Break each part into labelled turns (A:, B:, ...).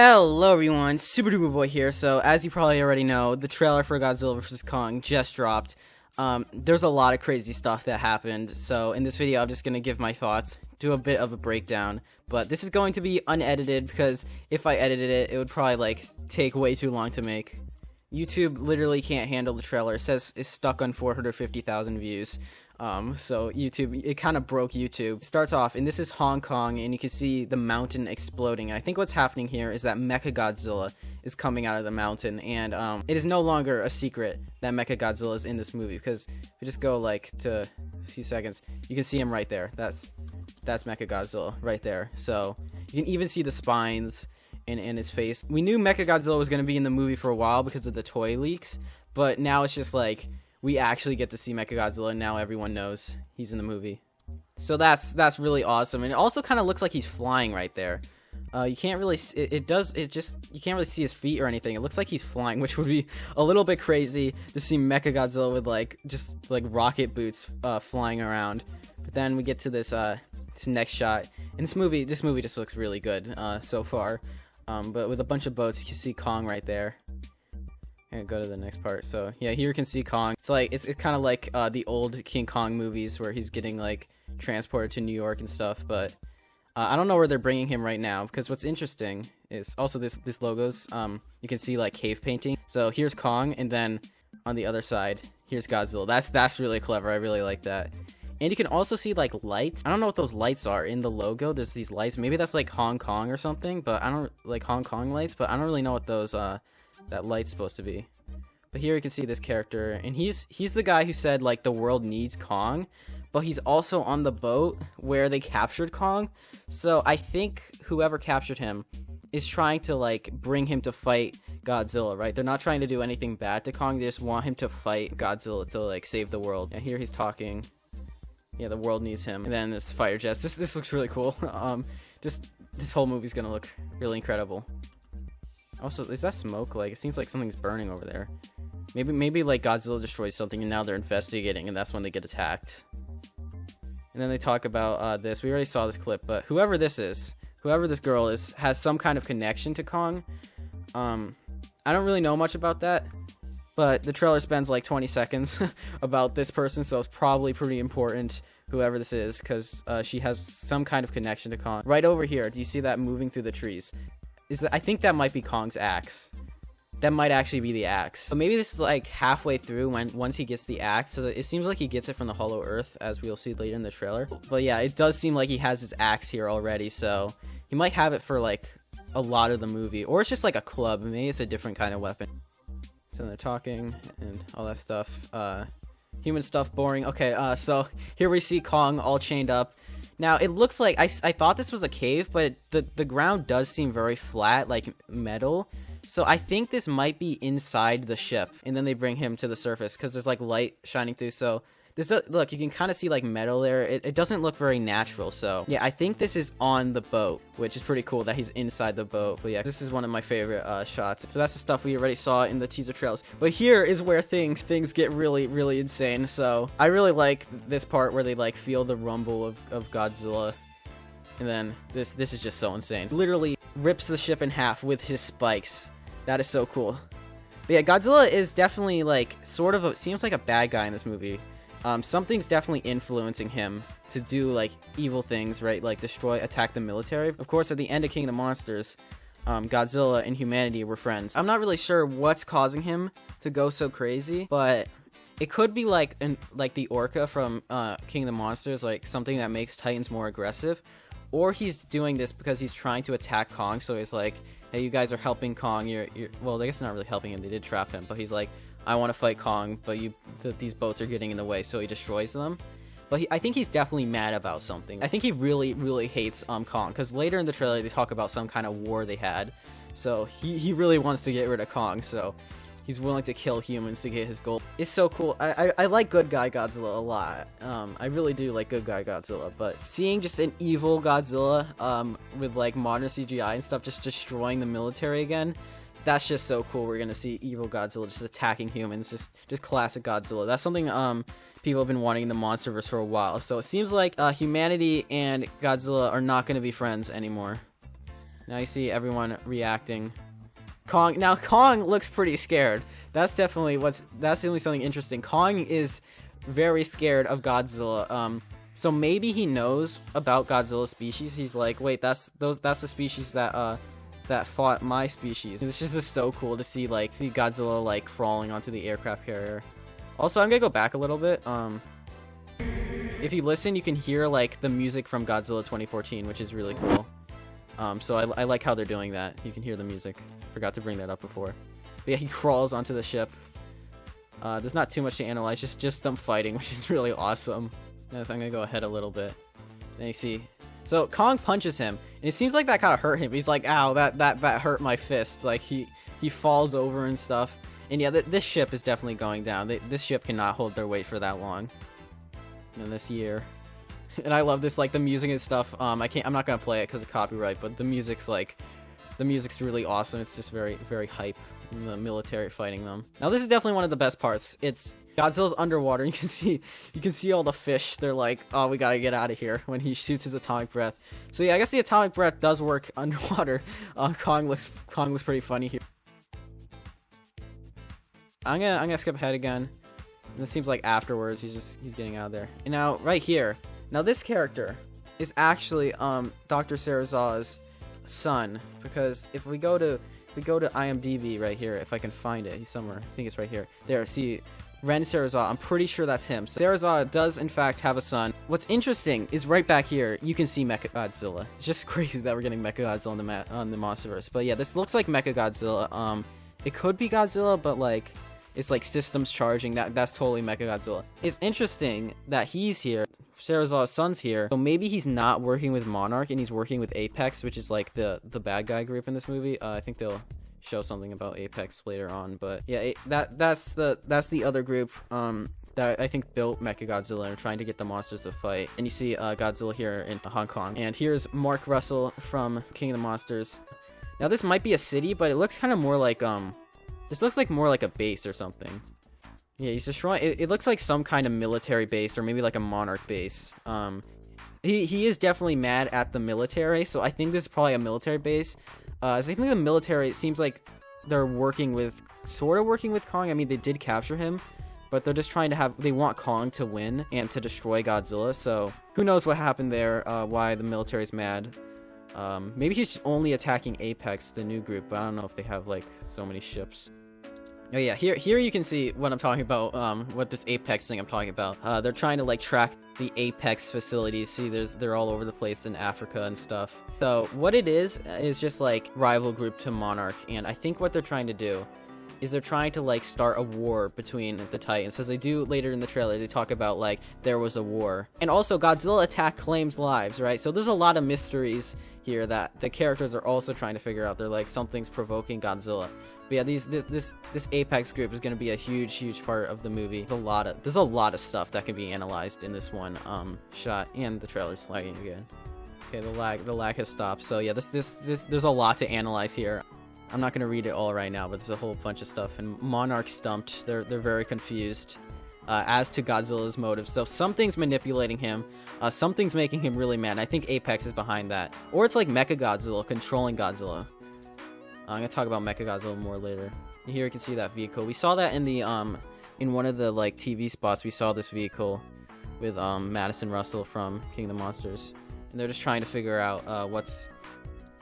A: Hello everyone, Super Duper Boy here. So as you probably already know, the trailer for Godzilla vs. Kong just dropped. There's a lot of crazy stuff that happened, so in this video I'm just going to give my thoughts, do a bit of a breakdown, but this is going to be unedited because if I edited it, it would probably take way too long to make. YouTube literally can't handle the trailer. It says it's stuck on 450,000 views. So YouTube, it kind of broke YouTube. It starts off, and this is Hong Kong, and you can see the mountain exploding. I think what's happening here is that Mechagodzilla is coming out of the mountain, and it is no longer a secret that Mechagodzilla is in this movie, because if you just go to a few seconds, you can see him right there. That's Mechagodzilla right there. So you can even see the spines in his face. We knew Mechagodzilla was going to be in the movie for a while because of the toy leaks, but now it's just we actually get to see Mechagodzilla, and now everyone knows he's in the movie. So that's really awesome, and it also kind of looks like he's flying right there. You can't really you can't really see his feet or anything. It looks like he's flying, which would be a little bit crazy to see Mechagodzilla with just rocket boots flying around. But then we get to this next shot, and this movie just looks really good so far. But with a bunch of boats, you can see Kong right there. And go to the next part. So yeah, here you can see Kong. It's kind of like the old King Kong movies where he's getting transported to New York and stuff. But I don't know where they're bringing him right now, because what's interesting is also this logos. You can see cave painting. So here's Kong, and then on the other side here's Godzilla. That's really clever. I really like that. And you can also see lights. I don't know what those lights are in the logo. There's these lights. Maybe that's Hong Kong or something. But I don't Hong Kong lights. But I don't really know what those that light's supposed to be. But here you can see this character, and he's the guy who said the world needs Kong, but he's also on the boat where they captured Kong. So I think whoever captured him is trying to bring him to fight Godzilla, right? They're not trying to do anything bad to Kong. They just want him to fight Godzilla to save the world. And here he's talking. Yeah, the world needs him. And then there's fighter jets. This looks really cool. Just this whole movie's gonna look really incredible. Also, is that smoke? It seems like something's burning over there. Maybe Godzilla destroys something and now they're investigating, and that's when they get attacked. And then they talk about this. We already saw this clip, but whoever this girl is, has some kind of connection to Kong. I don't really know much about that, but the trailer spends 20 seconds about this person, so it's probably pretty important, whoever this is, because she has some kind of connection to Kong. Right over here, do you see that moving through the trees? I think that might be Kong's axe. That might actually be the axe. So maybe this is halfway through once he gets the axe. So it seems like he gets it from the Hollow Earth, as we'll see later in the trailer. But yeah, it does seem like he has his axe here already. So he might have it for a lot of the movie, or it's just a club. Maybe it's a different kind of weapon. So they're talking and all that stuff. Human stuff, boring. Okay, so here we see Kong all chained up. Now, it looks like, I thought this was a cave, but the ground does seem very flat, like metal. So I think this might be inside the ship, and then they bring him to the surface, because there's light shining through. So look, you can kind of see metal there. It doesn't look very natural. So yeah, I think this is on the boat, which is pretty cool that he's inside the boat. But yeah, this is one of my favorite shots. So that's the stuff we already saw in the teaser trailers. But here is where things get really insane. So I really like this part where they feel the rumble of Godzilla. And then this is just so insane. Literally rips the ship in half with his spikes. That is so cool. But yeah, Godzilla is definitely seems like a bad guy in this movie. Something's definitely influencing him to do evil things, right? Attack the military. Of course, at the end of King of the Monsters, Godzilla and humanity were friends. I'm not really sure what's causing him to go so crazy, but it could be the orca from King of the Monsters, something that makes Titans more aggressive, or he's doing this because he's trying to attack Kong. So he's hey, you guys are helping Kong. Well, I guess they're not really helping him. They did trap him, but he's I want to fight Kong, but these boats are getting in the way, so he destroys them. But I think he's definitely mad about something. I think he really hates Kong, because later in the trailer they talk about some kind of war they had. So he really wants to get rid of Kong, so he's willing to kill humans to get his goal. It's so cool. I like good guy Godzilla a lot. I really do like good guy Godzilla, but seeing just an evil Godzilla with modern CGI and stuff just destroying the military again, that's just so cool. We're gonna see evil Godzilla just attacking humans, just classic Godzilla. That's something people have been wanting in the MonsterVerse for a while. So it seems like humanity and Godzilla are not gonna be friends anymore. Now you see everyone reacting. Kong looks pretty scared. That's definitely something interesting. Kong is very scared of Godzilla. So maybe he knows about Godzilla's species. He's like, wait, that's the species that fought my species. And it's just so cool to see Godzilla like crawling onto the aircraft carrier. Also, I'm gonna go back a little bit. If you listen, you can hear like the music from Godzilla 2014, which is really cool. So I like how they're doing that. You can hear the music. Forgot to bring that up before. But yeah, he crawls onto the ship. There's not too much to analyze, just them fighting, which is really awesome. So I'm gonna go ahead a little bit. Then you see, so Kong punches him, and it seems like that kind of hurt him. He's like, "Ow, that hurt my fist." Like he falls over and stuff. And yeah, this ship is definitely going down. This ship cannot hold their weight for that long. In this year, and I love this, like the music and stuff. I'm not gonna play it because of copyright, but the music's really awesome. It's just very, very hype. The military fighting them. Now this is definitely one of the best parts. It's Godzilla's underwater. You can see all the fish. They're like, oh, we gotta get out of here when he shoots his atomic breath. So yeah, I guess the atomic breath does work underwater. Kong looks pretty funny here. I'm gonna skip ahead again. And it seems like afterwards he's getting out of there. And now right here, now this character is actually Dr. Serizawa's son, because if we go to IMDb right here, if I can find it, he's somewhere. I think it's right here. There, see, Ren Serizawa. I'm pretty sure that's him. So Serizawa does in fact have a son. What's interesting is right back here, you can see Mechagodzilla. It's just crazy that we're getting Mechagodzilla on the Monsterverse. But yeah, this looks like Mechagodzilla. It could be Godzilla, but like it's like systems charging. That's totally Mechagodzilla. It's interesting that he's here. Serizawa's son's here, so maybe he's not working with Monarch and he's working with Apex, which is like the bad guy group in this movie. I think they'll show something about Apex later on, but yeah, that's the other group that I think built Mechagodzilla and are trying to get the monsters to fight. And you see Godzilla here in Hong Kong, and here's Mark Russell from King of the Monsters. Now this might be a city, but it looks kind of more like this looks like more like a base or something. Yeah, he's destroying. It looks like some kind of military base, or maybe like a Monarch base. He is definitely mad at the military, so I think this is probably a military base. So I think the military, it seems like they're sort of working with Kong. I mean, they did capture him, but they're just trying to they want Kong to win and to destroy Godzilla. So who knows what happened there? Why the military's mad? Maybe he's only attacking Apex, the new group, but I don't know if they have like so many ships. Oh yeah, here you can see what I'm talking about, what this Apex thing I'm talking about. They're trying to like track the Apex facilities. See, they're all over the place in Africa and stuff. So what it is just like rival group to Monarch, and I think what they're trying to do is they're trying to like start a war between the Titans, as they do later in the trailer. They talk about like there was a war, and also Godzilla attack claims lives, right? So there's a lot of mysteries here that the characters are also trying to figure out. They're like, something's provoking Godzilla. But yeah, this Apex group is going to be a huge part of the movie. There's a lot of stuff that can be analyzed in this one shot, and the trailer's lagging again. Okay, the lag has stopped. So yeah, there's a lot to analyze here. I'm not going to read it all right now, but there's a whole bunch of stuff. And Monarch stumped. They're very confused as to Godzilla's motives. So something's manipulating him. Something's making him really mad. I think Apex is behind that, or it's like Mechagodzilla controlling Godzilla. I'm gonna talk about Mechagodzilla more later. Here you can see that vehicle. We saw that in the in one of the like TV spots. We saw this vehicle with Madison Russell from King of the Monsters, and they're just trying to figure out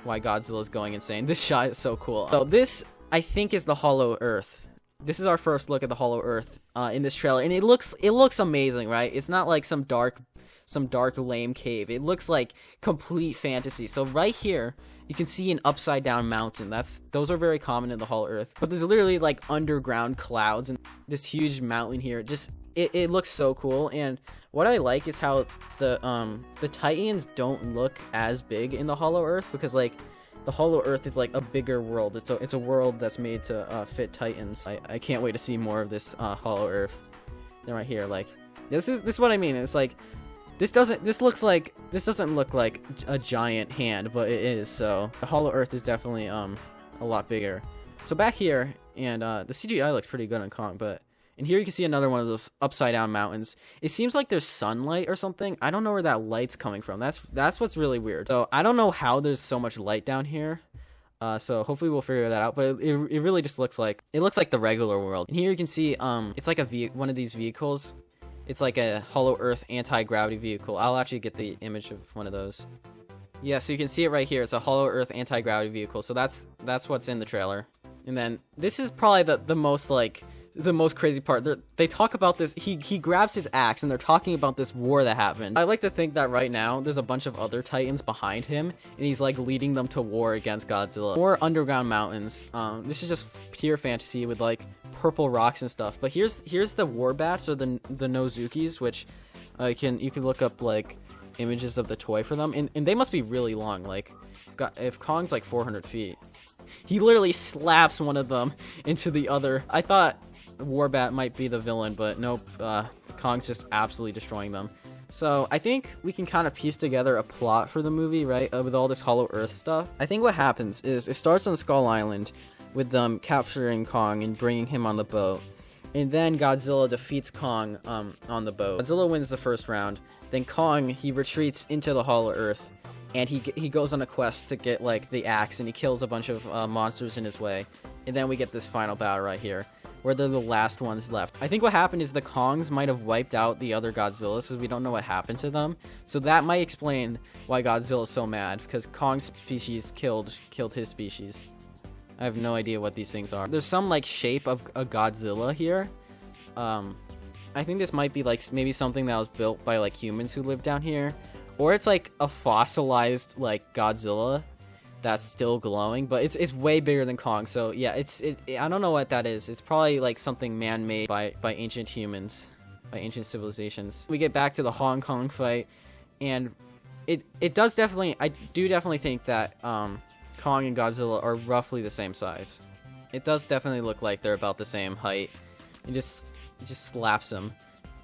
A: why Godzilla's going insane. This shot is so cool. So this, I think, is the Hollow Earth. This is our first look at the Hollow Earth in this trailer, and it looks amazing, right? It's not like some dark lame cave. It looks like complete fantasy. So right here, you can see an upside down mountain. Those are very common in the Hollow Earth. But there's literally like underground clouds and this huge mountain here. It looks so cool. And what I like is how the Titans don't look as big in the Hollow Earth, because like the Hollow Earth is like a bigger world. It's a world that's made to fit Titans. I can't wait to see more of this Hollow Earth. Then right here, like this is what I mean. It's like this doesn't look like a giant hand, but it is. So the Hollow Earth is definitely a lot bigger. So back here, and the CGI looks pretty good on Kong, but and here you can see another one of those upside down mountains. It seems like there's sunlight or something. I don't know where that light's coming from. That's what's really weird. So I don't know how there's so much light down here. So hopefully we'll figure that out. But it really just looks like the regular world. And here you can see it's like one of these vehicles. It's like a Hollow Earth anti-gravity vehicle. I'll actually get the image of one of those. Yeah, so you can see it right here. It's a Hollow Earth anti-gravity vehicle. So that's what's in the trailer. And then this is probably the most crazy part. They talk about this. He grabs his axe and they're talking about this war that happened. I like to think that right now there's a bunch of other titans behind him and he's like leading them to war against Godzilla. More underground mountains. This is just pure fantasy with like purple rocks and stuff. But here's the war bats, or the Nozukis, which you can look up like images of the toy for them, and they must be really long. Like if Kong's like 400 feet, he literally slaps one of them into the other. I thought Warbat might be the villain, but nope, Kong's just absolutely destroying them. So I think we can kind of piece together a plot for the movie, right, with all this Hollow Earth stuff. I think what happens is it starts on Skull Island with them capturing Kong and bringing him on the boat. And then Godzilla defeats Kong on the boat. Godzilla wins the first round. Then Kong, he retreats into the Hollow Earth. And he goes on a quest to get like the axe, and he kills a bunch of monsters in his way. And then we get this final battle right here, where they're the last ones left. I think what happened is the Kongs might have wiped out the other Godzillas, because we don't know what happened to them. So that might explain why Godzilla's so mad, because Kong's species killed his species. I have no idea what these things are. There's some like shape of a Godzilla here. I think this might be like maybe something that was built by like humans who live down here. Or it's like a fossilized like Godzilla that's still glowing, but it's way bigger than Kong. So yeah, I don't know what that is. It's probably like something man-made by ancient humans, by ancient civilizations. We get back to the Hong Kong fight, and I do definitely think that Kong and Godzilla are roughly the same size. It does definitely look like they're about the same height. It just slaps him.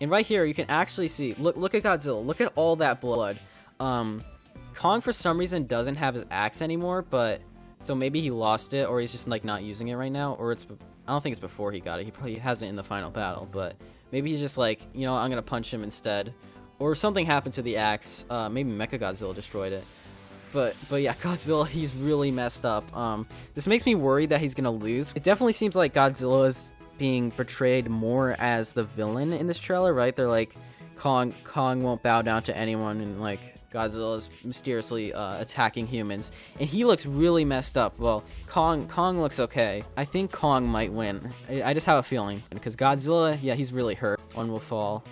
A: And right here, you can actually see, look at Godzilla. Look at all that blood. Kong, for some reason, doesn't have his axe anymore, but so maybe he lost it, or he's just like not using it right now, or I don't think it's before he got it. He probably has it in the final battle, but maybe he's just like, you know, I'm gonna punch him instead, or something happened to the axe. Maybe Mechagodzilla destroyed it. But yeah, Godzilla, he's really messed up. This makes me worried that he's gonna lose. It definitely seems like Godzilla is being portrayed more as the villain in this trailer, right? They're like, Kong won't bow down to anyone, and like Godzilla's mysteriously attacking humans, and he looks really messed up. Well, Kong looks okay. I think Kong might win. I just have a feeling, because Godzilla, yeah, he's really hurt. One will fall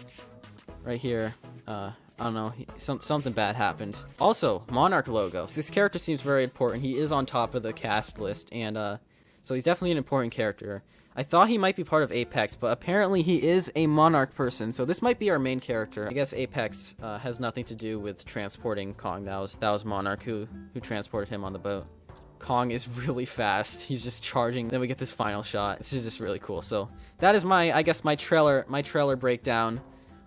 A: right here. I don't know, something bad happened. Also, Monarch logo. This character seems very important. He is on top of the cast list, and so he's definitely an important character. I thought he might be part of Apex, but apparently he is a Monarch person, so this might be our main character. I guess Apex has nothing to do with transporting Kong. That was Monarch who transported him on the boat. Kong is really fast. He's just charging. Then we get this final shot. This is just really cool. So that is my trailer breakdown.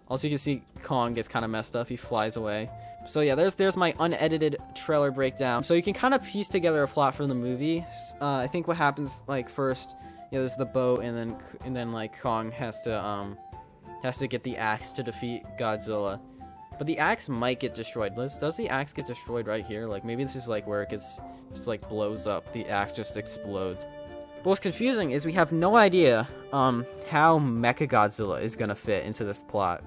A: Also, you can see Kong gets kind of messed up. He flies away. So yeah, there's my unedited trailer breakdown. So you can kind of piece together a plot for the movie. I think what happens, like, first, yeah, there's the boat, and then like Kong has to get the axe to defeat Godzilla. But the axe might get destroyed. Does the axe get destroyed right here? Like, maybe this is like where it gets just like blows up. The axe just explodes. But what's confusing is we have no idea how Mechagodzilla is gonna fit into this plot.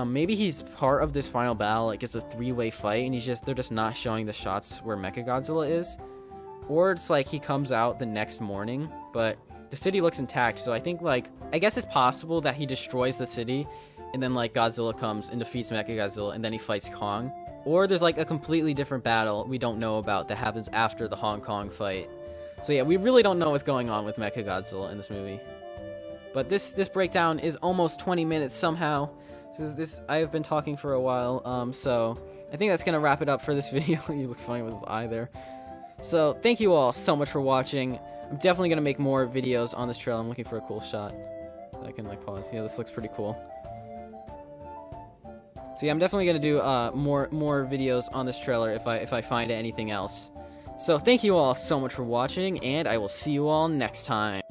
A: Maybe he's part of this final battle, like it's a three-way fight, and they're just not showing the shots where Mechagodzilla is. Or it's like he comes out the next morning, but the city looks intact, so I think, like, I guess it's possible that he destroys the city, and then, like, Godzilla comes and defeats Mechagodzilla, and then he fights Kong. Or there's, like, a completely different battle we don't know about that happens after the Hong Kong fight. So yeah, we really don't know what's going on with Mechagodzilla in this movie. But this breakdown is almost 20 minutes somehow. I have been talking for a while, so I think that's gonna wrap it up for this video. He looks funny with his eye there. So thank you all so much for watching. I'm definitely gonna make more videos on this trailer. I'm looking for a cool shot. I can like pause. Yeah, this looks pretty cool. So yeah, I'm definitely gonna do more videos on this trailer if I find anything else. So thank you all so much for watching, and I will see you all next time.